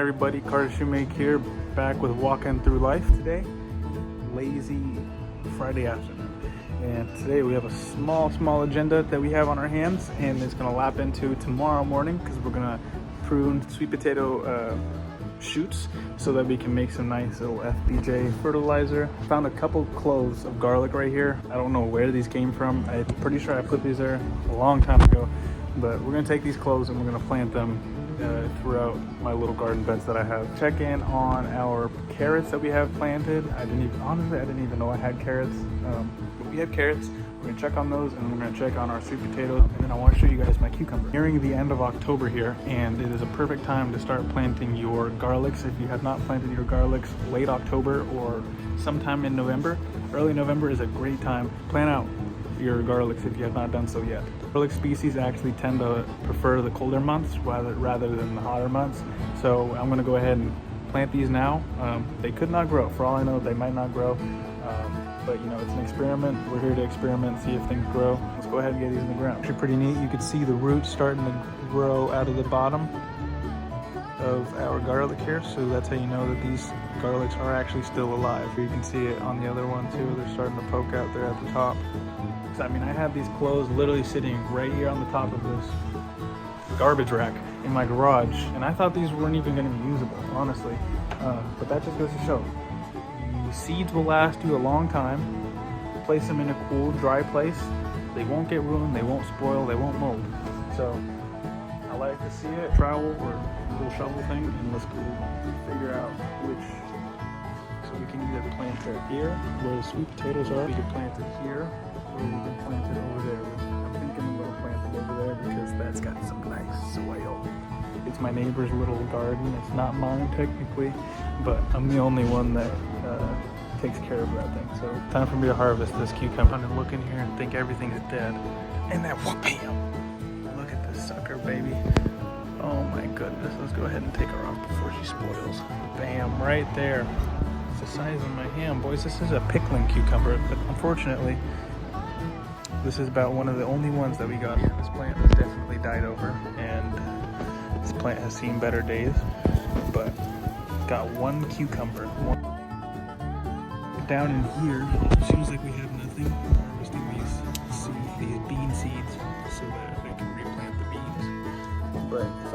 Everybody, Carter Shoemake here, back with Walking Through Life today. Lazy Friday afternoon. And today we have a small agenda that we have on our hands, and it's gonna lap into tomorrow morning because we're gonna prune sweet potato shoots so that we can make some nice little FBJ fertilizer. Found a couple cloves of garlic right here. I don't know where these came from. I'm pretty sure I put these there a long time ago, but we're gonna take these cloves and we're gonna plant them throughout my little garden beds that I have. Check in on our carrots that we have planted. Honestly, I didn't even know I had carrots. But we have carrots. We're gonna check on those, and we're gonna check on our sweet potatoes, and then I want to show you guys my cucumber. Nearing the end of October here, and it is a perfect time to start planting your garlics. If you have not planted your garlics late October or sometime in November, early November is a great time. Plant out your garlics if you have not done so yet. Garlic species actually tend to prefer the colder months rather than the hotter months. So I'm gonna go ahead and plant these now. They could not grow. For all I know, they might not grow. But you know, it's an experiment. We're here to experiment, see if things grow. Let's go ahead and get these in the ground. Actually pretty neat. You can see the roots starting to grow out of the bottom of our garlic here. So that's how you know that these garlics are actually still alive. You can see it on the other one too. They're starting to poke out there at the top. I mean, I have these cloves literally sitting right here on the top of this garbage rack in my garage, and I thought these weren't even going to be usable, honestly. But that just goes to show, the seeds will last you a long time. Place them in a cool, dry place. They won't get ruined, they won't spoil, they won't mold. So I like to see it. Trowel or little shovel thing, and let's go figure out which. So we can either plant it here, where the sweet potatoes are. We can plant it here, or we can plant it over there. I'm thinking I'm going to plant it over there because that's got some nice soil. It's my neighbor's little garden. It's not mine technically, but I'm the only one that takes care of that thing. So time for me to harvest this cucumber. I'm gonna look in here and think everything's dead. And then whoop-bam! Look at this sucker, baby. Oh my goodness. Let's go ahead and take her off before she spoils. Bam, right there. It's the size of my hand, boys. This is a pickling cucumber, but unfortunately, this is about one of the only ones that we got here. This plant has definitely died over, and this plant has seen better days, but got one cucumber. Down in here, it seems like we have nothing. I'm harvesting these bean seeds so that I can replant the beans. But if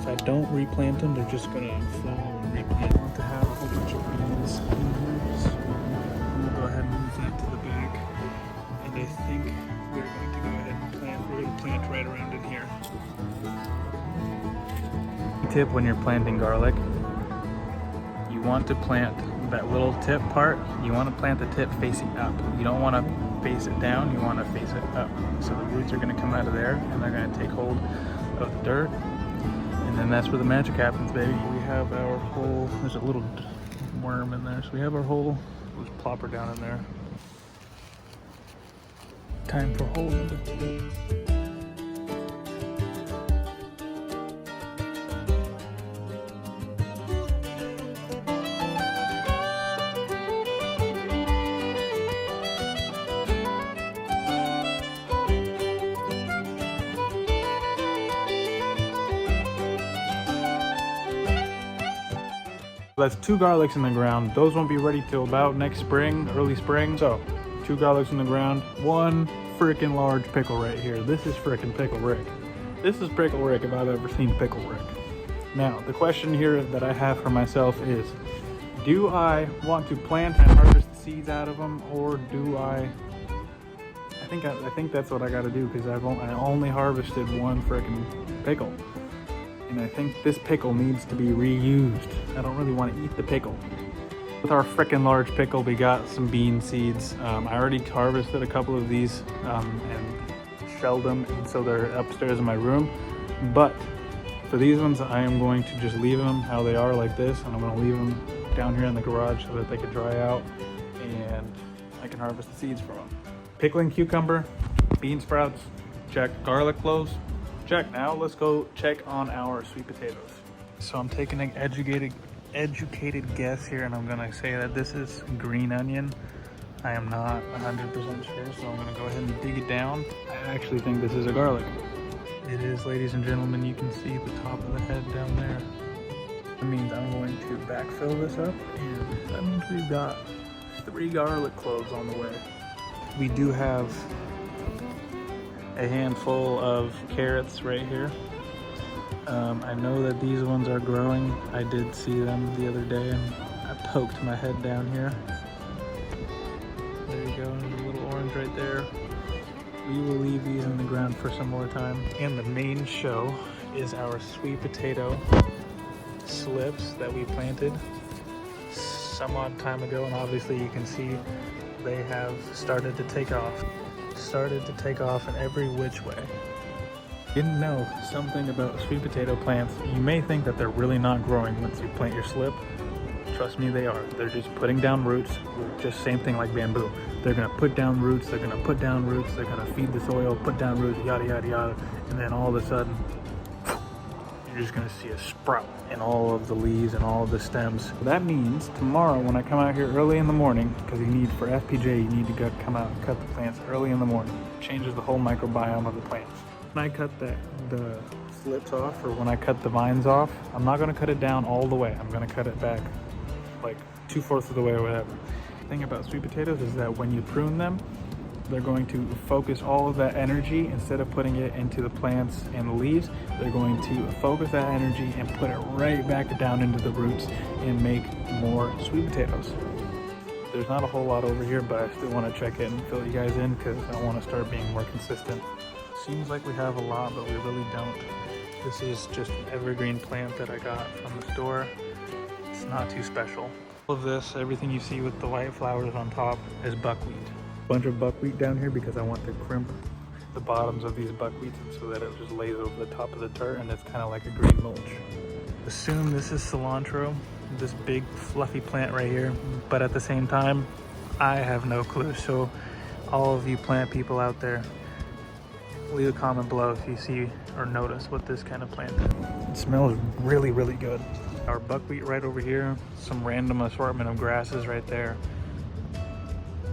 I don't replant them, they're just gonna fall and replant. I want to have a whole bunch of beans in here, so I'm gonna go ahead and move that to the back. And I think we're going to go ahead and plant. We're going to plant right around in here. Tip when you're planting garlic, you want to plant that little tip part. You want to plant the tip facing up. You don't want to face it down. You want to face it up. So the roots are going to come out of there, and they're going to take hold of the dirt. And then that's where the magic happens, baby. We have our whole. There's a little worm in there, so we have our whole. Let's plop her down in there. Time for hole number 2. That's 2 garlics in the ground. Those won't be ready till about next spring, early spring. So 2 garlics in the ground, 1 freaking large pickle right here. This is freaking Pickle Rick. This is Pickle Rick if I've ever seen Pickle Rick. Now, the question here that I have for myself is, do I want to plant and harvest the seeds out of them, or do I think that's what I got to do, because I only harvested 1 freaking pickle. And I think this pickle needs to be reused. I don't really want to eat the pickle. With our frickin' large pickle, we got some bean seeds. I already harvested a couple of these and shelled them, and so they're upstairs in my room. But for these ones, I am going to just leave them how they are like this, and I'm going to leave them down here in the garage so that they can dry out, and I can harvest the seeds from them. Pickling cucumber, bean sprouts, check. Garlic cloves, check. Now let's go check on our sweet potatoes. So I'm taking an educated guess here, and I'm gonna say that this is green onion. I am not 100% sure, so I'm gonna go ahead and dig it down. I actually think this is a garlic. It is, ladies and gentlemen. You can see the top of the head down there. That means I'm going to backfill this up, and that means we've got 3 garlic cloves on the way. We do have a handful of carrots right here. I know that these ones are growing. I did see them the other day and I poked my head down here. There you go, there's a little orange right there. We will leave these in the ground for some more time. And the main show is our sweet potato slips that we planted some odd time ago, and obviously you can see they have started to take off. Started to take off in every which way. Didn't know something about sweet potato plants. You may think that they're really not growing once you plant your slip. Trust me, they are. They're just putting down roots. Just same thing like bamboo. They're gonna put down roots, they're gonna put down roots, they're gonna feed the soil, put down roots, yada yada yada, and then all of a sudden you're just gonna see a sprout in all of the leaves and all of the stems. That means tomorrow when I come out here early in the morning, because for FPJ you need to come out and cut the plants early in the morning. It changes the whole microbiome of the plants. When I cut the slips off, or when I cut the vines off, I'm not gonna cut it down all the way. I'm gonna cut it back like 2/4 of the way or whatever. The thing about sweet potatoes is that when you prune them, they're going to focus all of that energy. Instead of putting it into the plants and the leaves, they're going to focus that energy and put it right back down into the roots and make more sweet potatoes. There's not a whole lot over here, but I still want to check it and fill you guys in because I want to start being more consistent. Seems like we have a lot, but we really don't. This is just an evergreen plant that I got from the store. It's not too special. All of this, everything you see with the white flowers on top, is buckwheat. Bunch of buckwheat down here because I want to crimp the bottoms of these buckwheats so that it just lays over the top of the dirt and it's kind of like a green mulch. Assume this is cilantro, this big fluffy plant right here, but at the same time, I have no clue. So all of you plant people out there, leave a comment below if you see or notice what this kind of plant is. It smells really, really good. Our buckwheat right over here, some random assortment of grasses right there,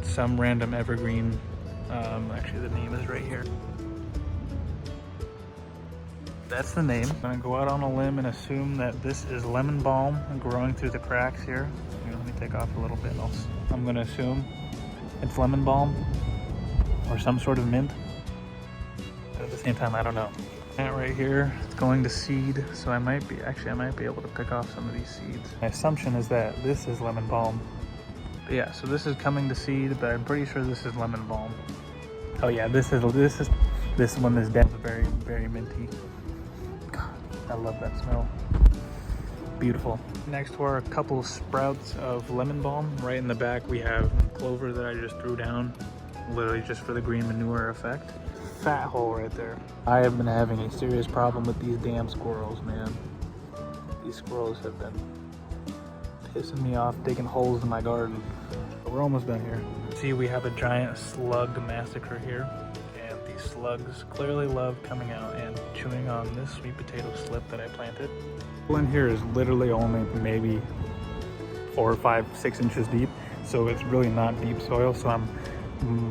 some random evergreen, actually the name is right here. That's the name. I'm gonna go out on a limb and assume that this is lemon balm growing through the cracks here. Let me take off a little bit. I'm gonna assume it's lemon balm or some sort of mint. At the same time, I don't know. Plant right here, it's going to seed, so I might be able to pick off some of these seeds. My assumption is that this is lemon balm. But yeah, so this is coming to seed, but I'm pretty sure this is lemon balm. Oh yeah, this one is definitely very, very minty. God, I love that smell. Beautiful. Next to our couple sprouts of lemon balm, right in the back we have clover that I just threw down, literally just for the green manure effect. Fat hole right there. I have been having a serious problem with these damn squirrels, man. These squirrels have been pissing me off, digging holes in my garden. But we're almost done here. See, we have a giant slug massacre here, and these slugs clearly love coming out and chewing on this sweet potato slip that I planted. In here is literally only maybe 4 or 5, 6 inches deep, so it's really not deep soil. So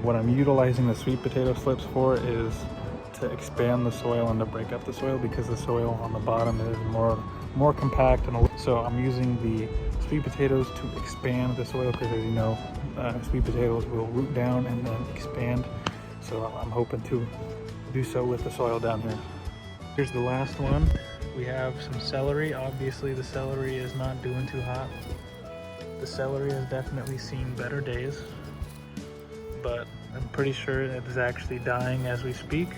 what I'm utilizing the sweet potato slips for is to expand the soil and to break up the soil, because the soil on the bottom is more compact, and so I'm using the sweet potatoes to expand the soil, because as you know, sweet potatoes will root down and then expand. So I'm hoping to do so with the soil down here. Here's the last one. We have some celery. Obviously the celery is not doing too hot. The celery has definitely seen better days, but I'm pretty sure it's actually dying as we speak.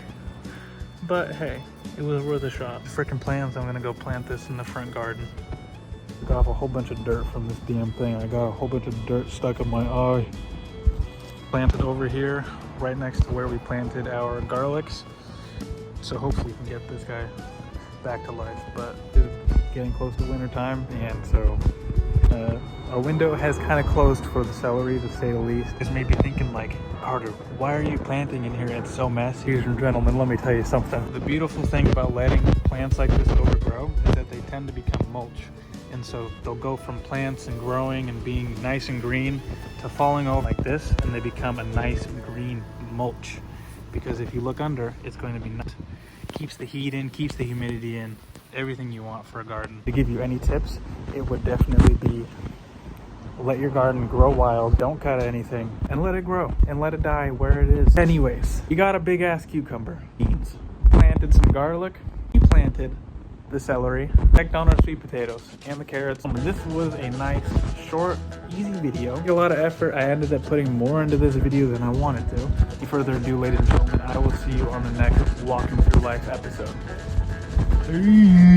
But hey, it was worth a shot. Frickin' plans, I'm gonna go plant this in the front garden. I got off a whole bunch of dirt from this damn thing. I got a whole bunch of dirt stuck in my eye. Planted over here, right next to where we planted our garlics. So hopefully we can get this guy back to life. But it's getting close to winter time, and so our window has kind of closed for the celery, to say the least. This made me thinking, like, Carter, why are you planting in here? It's so messy. Ladies and gentlemen, let me tell you something. The beautiful thing about letting plants like this overgrow is that they tend to become mulch. And so they'll go from plants and growing and being nice and green to falling over like this, and they become a nice green mulch. Because if you look under, it's going to be nice. Keeps the heat in, keeps the humidity in. everything you want for a garden. To give you any tips, it would definitely be let your garden grow wild, don't cut anything, and let it grow, and let it die where it is. Anyways, you got a big ass cucumber, beans, planted some garlic, you planted the celery, checked on our sweet potatoes, and the carrots. This was a nice, short, easy video. A lot of effort. I ended up putting more into this video than I wanted to. Without further ado, ladies and gentlemen, I will see you on the next Walking Through Life episode. Peace.